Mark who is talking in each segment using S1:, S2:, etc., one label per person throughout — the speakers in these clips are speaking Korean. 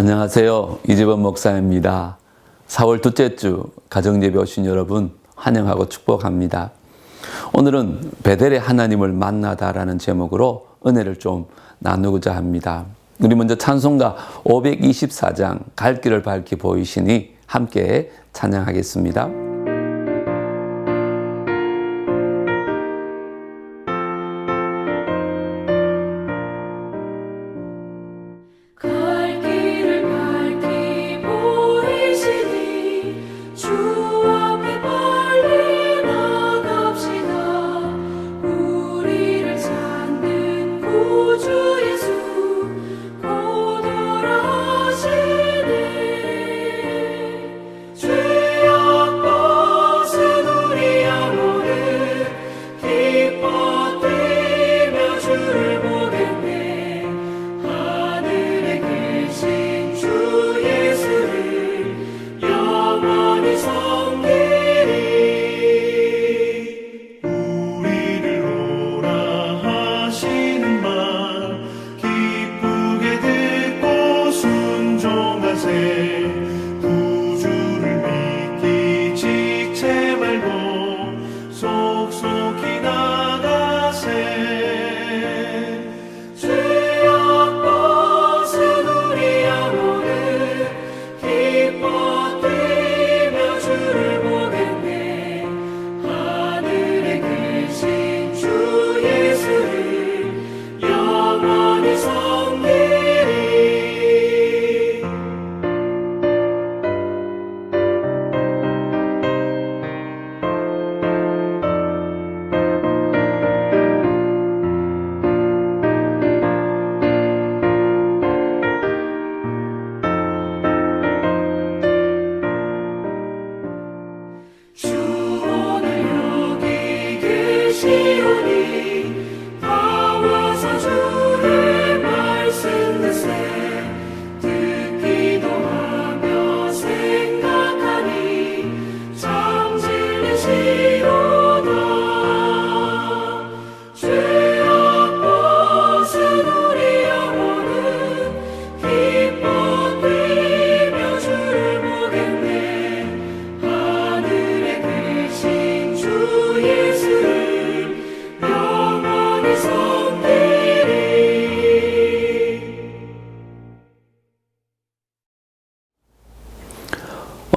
S1: 안녕하세요. 이재범 목사입니다. 4월 둘째 주 가정예배 오신 여러분 환영하고 축복합니다. 오늘은 베델의 하나님을 만나다라는 제목으로 은혜를 좀 나누고자 합니다. 우리 먼저 찬송가 524장 갈 길을 밝히 보이시니 함께 찬양하겠습니다.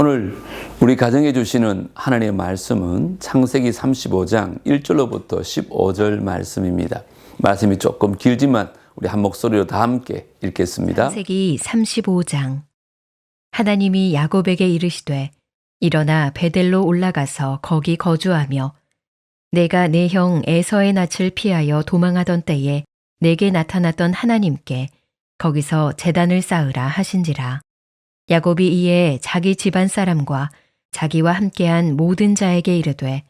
S1: 오늘 우리 가정에 주시는 하나님의 말씀은 창세기 35장 1절로부터 15절 말씀입니다. 말씀이 조금 길지만 우리 한 목소리로 다 함께 읽겠습니다.
S2: 창세기 35장. 하나님이 야곱에게 이르시되 일어나 베델로 올라가서 거기 거주하며 내가 내 형 에서의 낯을 피하여 도망하던 때에 내게 나타났던 하나님께 거기서 제단을 쌓으라 하신지라. 야곱이 이에 자기 집안 사람과 자기와 함께한 모든 자에게 이르되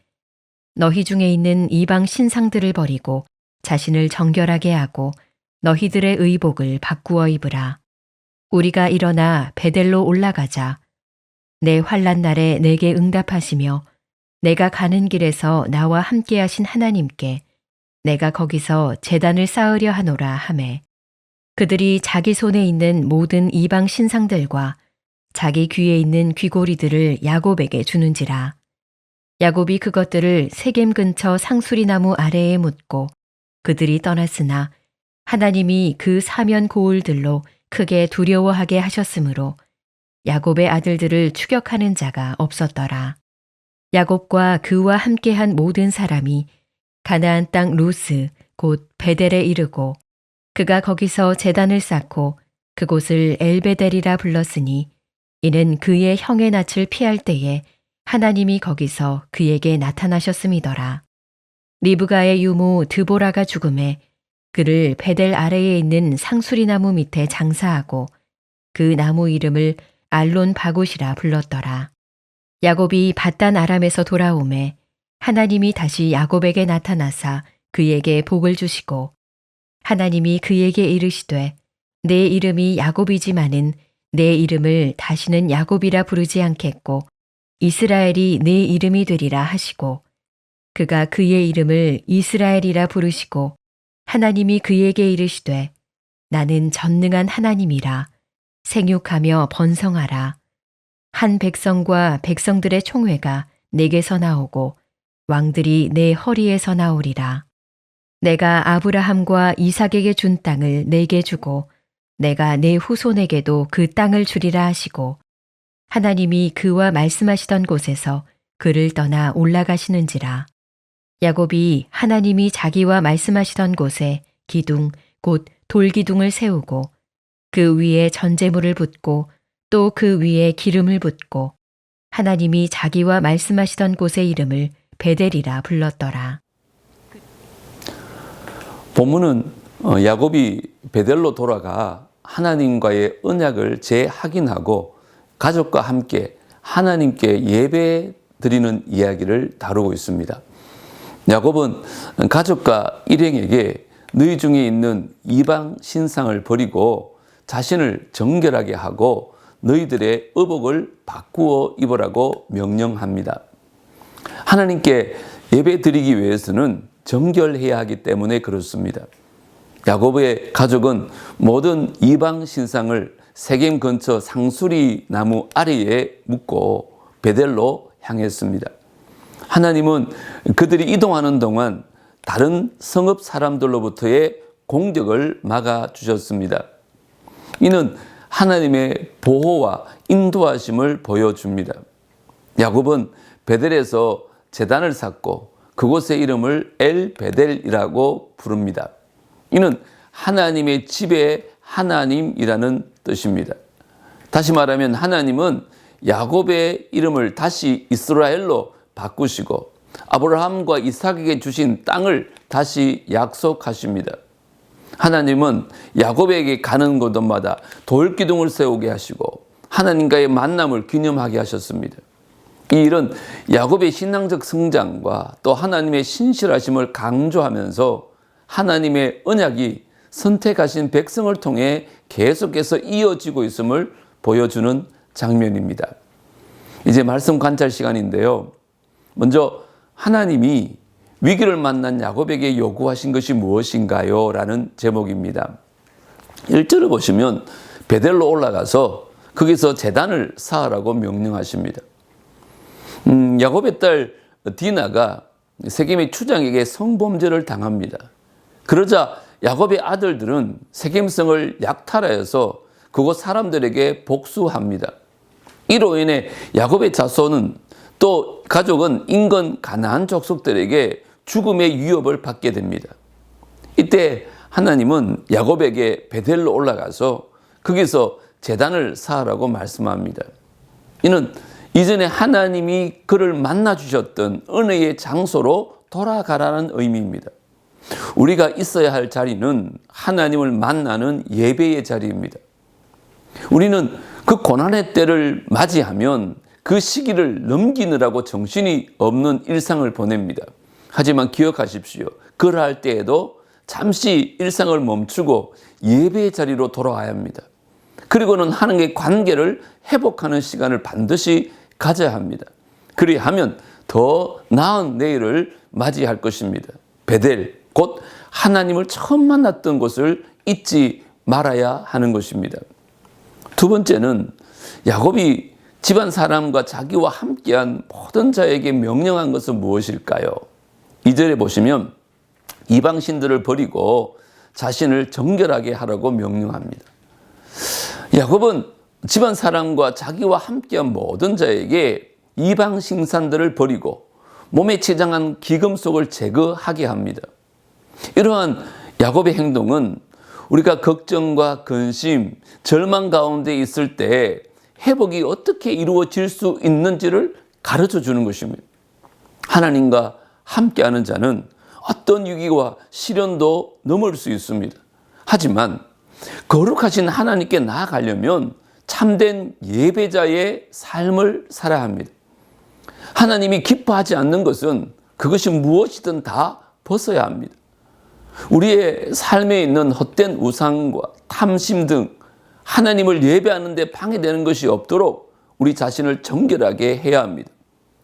S2: 너희 중에 있는 이방 신상들을 버리고 자신을 정결하게 하고 너희들의 의복을 바꾸어 입으라. 우리가 일어나 베델로 올라가자. 내 환난 날에 내게 응답하시며 내가 가는 길에서 나와 함께하신 하나님께 내가 거기서 제단을 쌓으려 하노라 하매 그들이 자기 손에 있는 모든 이방 신상들과 자기 귀에 있는 귀고리들을 야곱에게 주는지라. 야곱이 그것들을 세겜 근처 상수리 나무 아래에 묻고 그들이 떠났으나 하나님이 그 사면 고울들로 크게 두려워하게 하셨으므로 야곱의 아들들을 추격하는 자가 없었더라. 야곱과 그와 함께한 모든 사람이 가나안 땅 루스 곧 베델에 이르고 그가 거기서 제단을 쌓고 그곳을 엘베델이라 불렀으니 이는 그의 형의 낯을 피할 때에 하나님이 거기서 그에게 나타나셨음이더라. 리브가의 유모 드보라가 죽음에 그를 베델 아래에 있는 상수리 나무 밑에 장사하고 그 나무 이름을 알론 바곳이라 불렀더라. 야곱이 밧단 아람에서 돌아오매 하나님이 다시 야곱에게 나타나사 그에게 복을 주시고 하나님이 그에게 이르시되 내 이름이 야곱이지만은 내 이름을 다시는 야곱이라 부르지 않겠고 이스라엘이 내 이름이 되리라 하시고 그가 그의 이름을 이스라엘이라 부르시고 하나님이 그에게 이르시되 나는 전능한 하나님이라 생육하며 번성하라. 한 백성과 백성들의 총회가 내게서 나오고 왕들이 내 허리에서 나오리라. 내가 아브라함과 이삭에게 준 땅을 내게 주고 내가 내 후손에게도 그 땅을 주리라 하시고 하나님이 그와 말씀하시던 곳에서 그를 떠나 올라가시는지라. 야곱이 하나님이 자기와 말씀하시던 곳에 기둥 곧 돌기둥을 세우고 그 위에 전제물을 붓고 또 그 위에 기름을 붓고 하나님이 자기와 말씀하시던 곳의 이름을 베델이라 불렀더라.
S1: 본문은 야곱이 베델로 돌아가 하나님과의 언약을 재확인하고 가족과 함께 하나님께 예배 드리는 이야기를 다루고 있습니다. 야곱은 가족과 일행에게 너희 중에 있는 이방 신상을 버리고 자신을 정결하게 하고 너희들의 의복을 바꾸어 입으라고 명령합니다. 하나님께 예배 드리기 위해서는 정결해야 하기 때문에 그렇습니다. 야곱의 가족은 모든 이방 신상을 세겜 근처 상수리 나무 아래에 묶고 베델로 향했습니다. 하나님은 그들이 이동하는 동안 다른 성읍 사람들로부터의 공격을 막아주셨습니다. 이는 하나님의 보호와 인도하심을 보여줍니다. 야곱은 베델에서 제단을 쌓고 그곳의 이름을 엘 베델이라고 부릅니다. 이는 하나님의 집의 하나님이라는 뜻입니다. 다시 말하면 하나님은 야곱의 이름을 다시 이스라엘로 바꾸시고 아브라함과 이삭에게 주신 땅을 다시 약속하십니다. 하나님은 야곱에게 가는 곳마다 돌기둥을 세우게 하시고 하나님과의 만남을 기념하게 하셨습니다. 이 일은 야곱의 신앙적 성장과 또 하나님의 신실하심을 강조하면서 하나님의 언약이 선택하신 백성을 통해 계속해서 이어지고 있음을 보여주는 장면입니다. 이제 말씀 관찰 시간인데요. 먼저 하나님이 위기를 만난 야곱에게 요구하신 것이 무엇인가요? 라는 제목입니다. 1절을 보시면 베델로 올라가서 거기서 제단을 쌓으라고 명령하십니다. 야곱의 딸 디나가 세겜의 추장에게 성범죄를 당합니다. 그러자 야곱의 아들들은 세겜성을 약탈하여서 그곳 사람들에게 복수합니다. 이로 인해 야곱의 자손은 또 가족은 인근 가나안 족속들에게 죽음의 위협을 받게 됩니다. 이때 하나님은 야곱에게 베델로 올라가서 거기서 제단을 쌓으라고 말씀합니다. 이는 이전에 하나님이 그를 만나 주셨던 은혜의 장소로 돌아가라는 의미입니다. 우리가 있어야 할 자리는 하나님을 만나는 예배의 자리입니다. 우리는 그 고난의 때를 맞이하면 그 시기를 넘기느라고 정신이 없는 일상을 보냅니다. 하지만 기억하십시오. 그러할 때에도 잠시 일상을 멈추고 예배의 자리로 돌아와야 합니다. 그리고는 하나님의 관계를 회복하는 시간을 반드시 가져야 합니다. 그리하면 더 나은 내일을 맞이할 것입니다. 베델, 곧 하나님을 처음 만났던 곳을 잊지 말아야 하는 것입니다. 두 번째는 야곱이 집안 사람과 자기와 함께한 모든 자에게 명령한 것은 무엇일까요? 2절에 보시면 이방신들을 버리고 자신을 정결하게 하라고 명령합니다. 야곱은 집안 사람과 자기와 함께한 모든 자에게 이방 신산들을 버리고 몸에 치장한 기금속을 제거하게 합니다. 이러한 야곱의 행동은 우리가 걱정과 근심, 절망 가운데 있을 때 회복이 어떻게 이루어질 수 있는지를 가르쳐 주는 것입니다. 하나님과 함께하는 자는 어떤 위기와 시련도 넘을 수 있습니다. 하지만 거룩하신 하나님께 나아가려면 참된 예배자의 삶을 살아야 합니다. 하나님이 기뻐하지 않는 것은 그것이 무엇이든 다 벗어야 합니다. 우리의 삶에 있는 헛된 우상과 탐심 등 하나님을 예배하는 데 방해되는 것이 없도록 우리 자신을 정결하게 해야 합니다.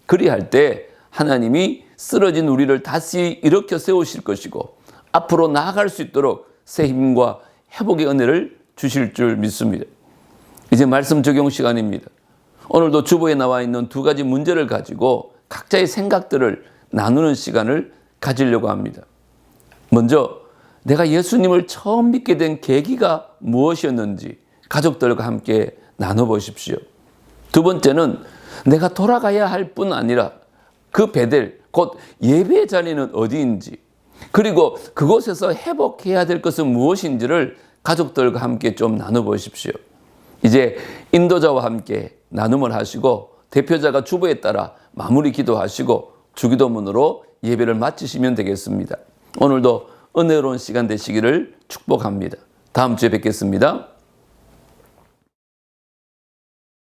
S1: 그리할 때 하나님이 쓰러진 우리를 다시 일으켜 세우실 것이고 앞으로 나아갈 수 있도록 새 힘과 회복의 은혜를 주실 줄 믿습니다. 이제 말씀 적용 시간입니다. 오늘도 주보에 나와 있는 두 가지 문제를 가지고 각자의 생각들을 나누는 시간을 가지려고 합니다. 먼저 내가 예수님을 처음 믿게 된 계기가 무엇이었는지 가족들과 함께 나눠보십시오. 두 번째는 내가 돌아가야 할 뿐 아니라 그 베델, 곧 예배의 자리는 어디인지, 그리고 그곳에서 회복해야 될 것은 무엇인지를 가족들과 함께 좀 나눠보십시오. 이제 인도자와 함께 나눔을 하시고 대표자가 주보에 따라 마무리 기도하시고 주기도문으로 예배를 마치시면 되겠습니다. 오늘도 은혜로운 시간 되시기를 축복합니다. 다음 주에 뵙겠습니다.